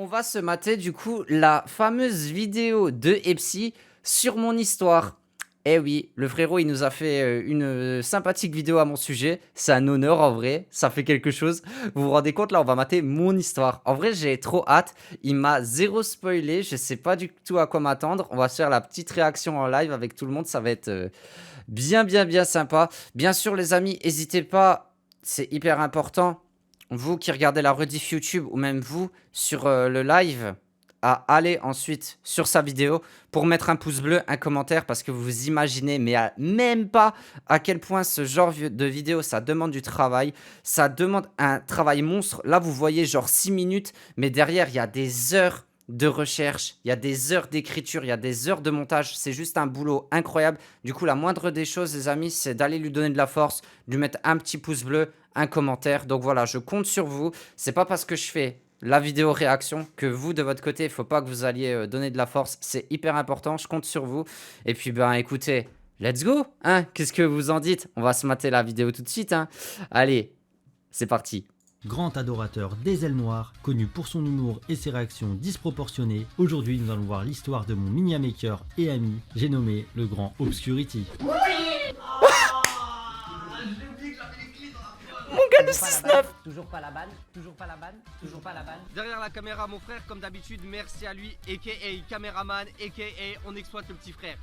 On va se mater du coup la fameuse vidéo de Epsi sur mon histoire. Eh oui, le frérot il nous a fait une sympathique vidéo à mon sujet. C'est un honneur en vrai, ça fait quelque chose. Vous vous rendez compte là, on va mater mon histoire. En vrai j'ai trop hâte, il m'a zéro spoilé, je sais pas du tout à quoi m'attendre. On va se faire la petite réaction en live avec tout le monde, ça va être bien sympa. Bien sûr les amis, n'hésitez pas, c'est hyper important. Vous qui regardez la rediff YouTube ou même vous sur le live, à aller ensuite sur sa vidéo pour mettre un pouce bleu, un commentaire parce que vous imaginez mais même pas à quel point ce genre de vidéo ça demande du travail, ça demande un travail monstre. Là vous voyez genre 6 minutes mais derrière il y a des heures de recherche, il y a des heures d'écriture, il y a des heures de montage, c'est juste un boulot incroyable. Du coup la moindre des choses les amis c'est d'aller lui donner de la force, lui mettre un petit pouce bleu, un commentaire. Donc voilà, je compte sur vous. C'est pas parce que je fais la vidéo réaction que vous de votre côté, il faut pas que vous alliez donner de la force. C'est hyper important, je compte sur vous. Et puis ben écoutez, let's go, hein. Qu'est-ce que vous en dites? On va se mater la vidéo tout de suite, hein. Allez, c'est parti. Grand adorateur des ailes noires, connu pour son humour et ses réactions disproportionnées, aujourd'hui nous allons voir l'histoire de mon mini-maker et ami, j'ai nommé le grand Obscurity. Mon gars de 6-9. Toujours pas la banne, toujours pas la banne, toujours pas la banne. Derrière la caméra, mon frère, comme d'habitude, merci à lui, aka caméraman, aka on exploite le petit frère.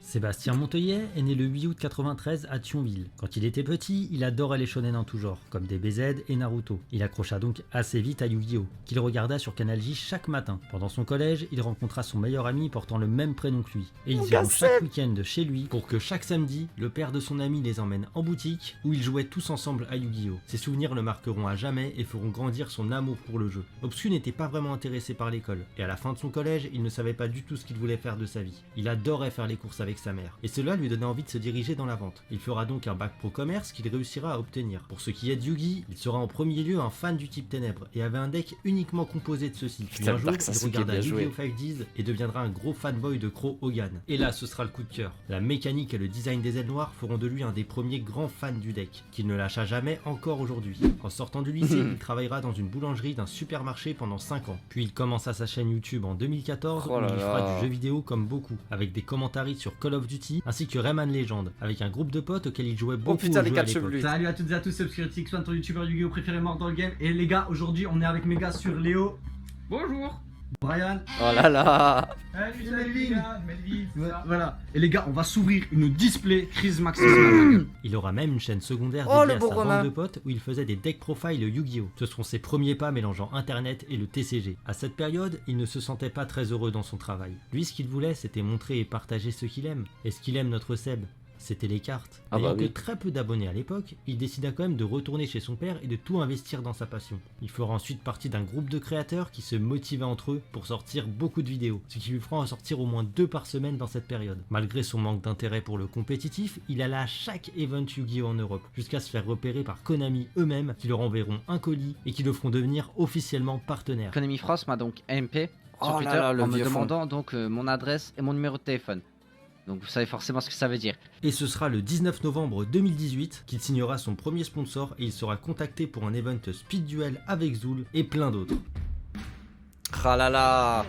Sébastien Monteillet est né le 8 août 93 à Thionville. Quand il était petit, il adorait les shonen en tout genre, comme DBZ et Naruto. Il accrocha donc assez vite à Yu-Gi-Oh! Qu'il regarda sur Canal J chaque matin. Pendant son collège, il rencontra son meilleur ami portant le même prénom que lui. Et ils iront chaque week-end chez lui pour que chaque samedi, le père de son ami les emmène en boutique où ils jouaient tous ensemble à Yu-Gi-Oh! Ces souvenirs le marqueront à jamais et feront grandir son amour pour le jeu. Obscu n'était pas vraiment intéressé par l'école, et à la fin de son collège, il ne savait pas du tout ce qu'il voulait faire de sa vie. Il adorait faire les courses avec sa mère, et cela lui donnait envie de se diriger dans la vente. Il fera donc un bac pro commerce qu'il réussira à obtenir. Pour ce qui est de Yu-Gi, il sera en premier lieu un fan du type ténèbres, et avait un deck uniquement composé de ceux-ci. Puis un jour, il regarda Yu-Gi-Oh! 5Ds et deviendra un gros fanboy de Crow Hogan. Et là, ce sera le coup de cœur. La mécanique et le design des ailes noires feront de lui un des premiers grands fans du deck, qu'il ne lâcha jamais encore aujourd'hui. En sortant du lycée, il travaillera dans une boulangerie d'un supermarché pendant 5 ans. Puis il commença sa chaîne YouTube en 2014 où il fera du jeu vidéo comme beaucoup, avec des commentaires sur Call of Duty ainsi que Rayman Legend, avec un groupe de potes auquel il jouait beaucoup au jeu à l'époque. Salut à toutes et à tous, c'est Obscurity X1, ton youtubeur Yu-Gi-Oh! Préféré mort dans le game. Et les gars, aujourd'hui on est avec mes gars sur Léo. Bonjour. Brian. Oh là là. Salut Melvin. Voilà. Et les gars, on va s'ouvrir une display crise maximum. Il aura même une chaîne secondaire Oh, dédiée le à beau sa Romain. bande de potes où il faisait des deck profile Yu-Gi-Oh! Ce seront ses premiers pas mélangeant internet et le TCG. À cette période, il ne se sentait pas très heureux dans son travail. Lui, ce qu'il voulait, c'était montrer et partager ce qu'il aime. Et ce qu'il aime, notre Seb, c'était les cartes. Ah bah Ayant oui. que très peu d'abonnés à l'époque, il décida quand même de retourner chez son père et de tout investir dans sa passion. Il fera ensuite partie d'un groupe de créateurs qui se motivaient entre eux pour sortir beaucoup de vidéos, ce qui lui fera en sortir au moins 2 par semaine dans cette période. Malgré son manque d'intérêt pour le compétitif, il alla à chaque event Yu-Gi-Oh! En Europe, jusqu'à se faire repérer par Konami eux-mêmes, qui leur enverront un colis et qui le feront devenir officiellement partenaire. Konami France m'a donc MP sur Oh là Twitter là, le en me vieux fond. demandant donc mon adresse et mon numéro de téléphone. Donc vous savez forcément ce que ça veut dire. Et ce sera le 19 novembre 2018 qu'il signera son premier sponsor et il sera contacté pour un event Speed Duel avec Zul et plein d'autres. Ah là là.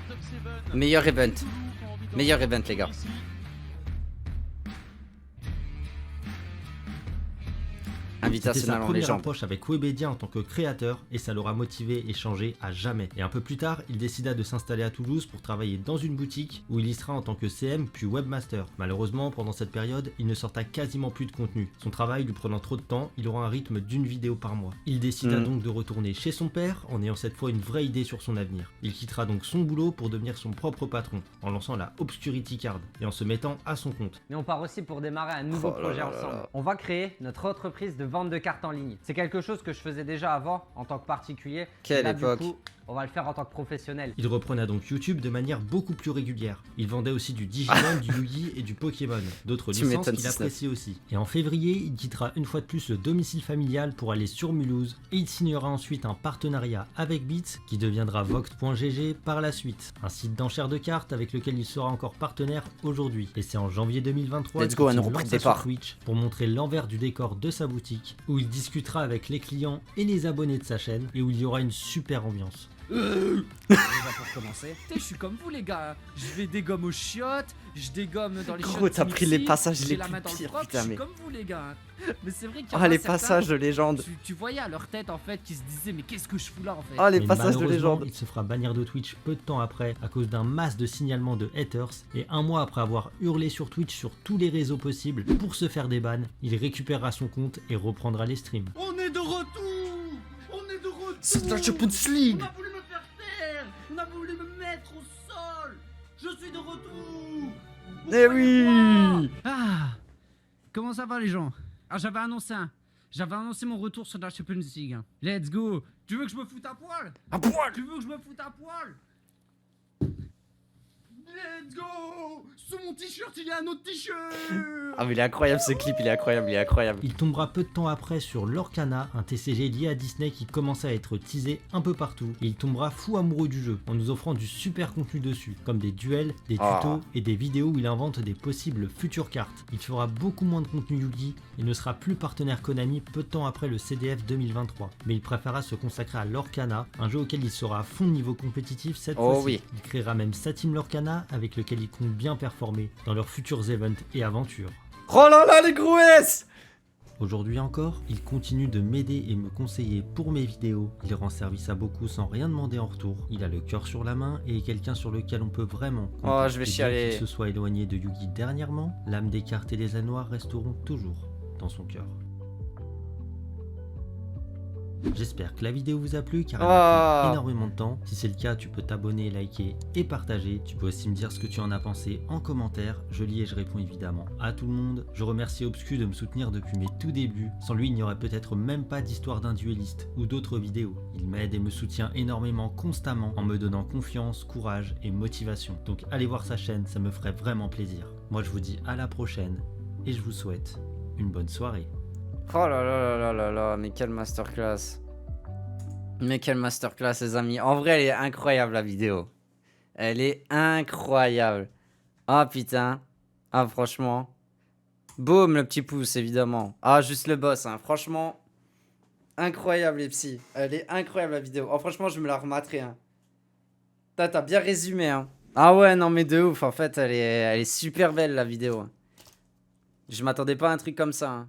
Meilleur event. Meilleur event les gars. C'était sa Invitationnel en première légende. approche avec Webedia en tant que créateur et ça l'aura motivé et changé à jamais. Et un peu plus tard, il décida de s'installer à Toulouse pour travailler dans une boutique où il y sera en tant que CM puis webmaster. Malheureusement, pendant cette période, il ne sorta quasiment plus de contenu. Son travail lui prenant trop de temps, il aura un rythme d'une vidéo par mois. Il décida donc de retourner chez son père en ayant cette fois une vraie idée sur son avenir. Il quittera donc son boulot pour devenir son propre patron en lançant la Obscurity Card et en se mettant à son compte. Mais on part aussi pour démarrer un nouveau Oh là projet là là ensemble. là. On va créer notre entreprise de vente de cartes en ligne. C'est quelque chose que je faisais déjà avant en tant que particulier. Quelle Et là, époque. Du coup, on va le faire en tant que professionnel. Il reprenait donc YouTube de manière beaucoup plus régulière. Il vendait aussi du Digimon, du Yu-Gi et du Pokémon, d'autres Tu licences m'étonnes, qu'il 6-9. appréciait aussi. Et en février, il quittera une fois de plus le domicile familial pour aller sur Mulhouse et il signera ensuite un partenariat avec Beats qui deviendra Vox.gg par la suite, un site d'enchères de cartes avec lequel il sera encore partenaire aujourd'hui. Et c'est en janvier 2023 Let's go, un qu'il euro prix de lança départ. sur Twitch pour montrer l'envers du décor de sa boutique où il discutera avec les clients et les abonnés de sa chaîne et où il y aura une super ambiance. Déjà pour commencer. Tu sais, je suis comme vous les gars. Je vais dégomme aux chiottes, je dégomme dans les chiottes. Gros, t'as pris les Mixi, passages j'ai les la plus main dans le pires, propre, putain, je suis mais. comme vous les gars. Mais c'est vrai qu'il y en Ah, a les certains, passages de légende. tu voyais à leur tête en fait qui se disaient mais qu'est-ce que je fous là en fait. Ah, les Mais passages de malheureusement, légende. il se fera bannir de Twitch peu de temps après à cause d'un masse de signalements de haters et un mois après avoir hurlé sur Twitch sur tous les réseaux possibles pour se faire des bans, il récupérera son compte et reprendra les streams. On est de retour. On est de retour. C'est la Champions League. On a voulu me faire taire. On a voulu me mettre au sol. Je suis de retour. Eh oui. Ah, comment ça va les gens? Ah, j'avais annoncé mon retour sur la Champions League. Let's go. Tu veux que je me foute à poil? À poil. Tu veux que je me foute à poil? Let's go. Sous mon t-shirt, il y a un autre t-shirt. Ah, mais il est incroyable ce clip, il est incroyable, il est incroyable. Il tombera peu de temps après sur Lorcana, un TCG lié à Disney qui commençait à être teasé un peu partout, et il tombera fou amoureux du jeu en nous offrant du super contenu dessus, comme des duels, des tutos et des vidéos où il invente des possibles futures cartes. Il fera beaucoup moins de contenu Yugi et ne sera plus partenaire Konami peu de temps après le CDF 2023, mais il préférera se consacrer à Lorcana, un jeu auquel il sera à fond niveau compétitif cette fois-ci. Oui. Il créera même sa team Lorcana avec lequel il compte bien performer dans leurs futurs events et aventures. Oh là là, les gros S. Aujourd'hui encore, il continue de m'aider et me conseiller pour mes vidéos. Il rend service à beaucoup sans rien demander en retour. Il a le cœur sur la main et est quelqu'un sur lequel on peut vraiment compter. Oh, je vais Et bien chialer. qu'il se soit éloigné de Yugi dernièrement, l'âme des cartes et des anneaux noirs resteront toujours dans son cœur. J'espère que la vidéo vous a plu car elle a pris énormément de temps. Si c'est le cas, tu peux t'abonner, liker et partager. Tu peux aussi me dire ce que tu en as pensé en commentaire. Je lis et je réponds évidemment à tout le monde. Je remercie Obscu de me soutenir depuis mes tout débuts. Sans lui, il n'y aurait peut-être même pas d'histoire d'un dueliste ou d'autres vidéos. Il m'aide et me soutient énormément constamment en me donnant confiance, courage et motivation. Donc allez voir sa chaîne, ça me ferait vraiment plaisir. Moi je vous dis à la prochaine et je vous souhaite une bonne soirée. Oh là là là là là là, mais quelle masterclass. Mais quelle masterclass, les amis. En vrai, elle est incroyable, la vidéo. Elle est incroyable. Ah, putain. Ah, franchement. Boum, le petit pouce, évidemment. Ah, juste le boss, hein. Franchement, incroyable, les psys. Elle est incroyable, la vidéo. Oh, franchement, je me la rematerai, hein. T'as bien résumé, hein. Ah ouais, non, mais de ouf. En fait, elle est super belle, la vidéo. Je m'attendais pas à un truc comme ça, hein.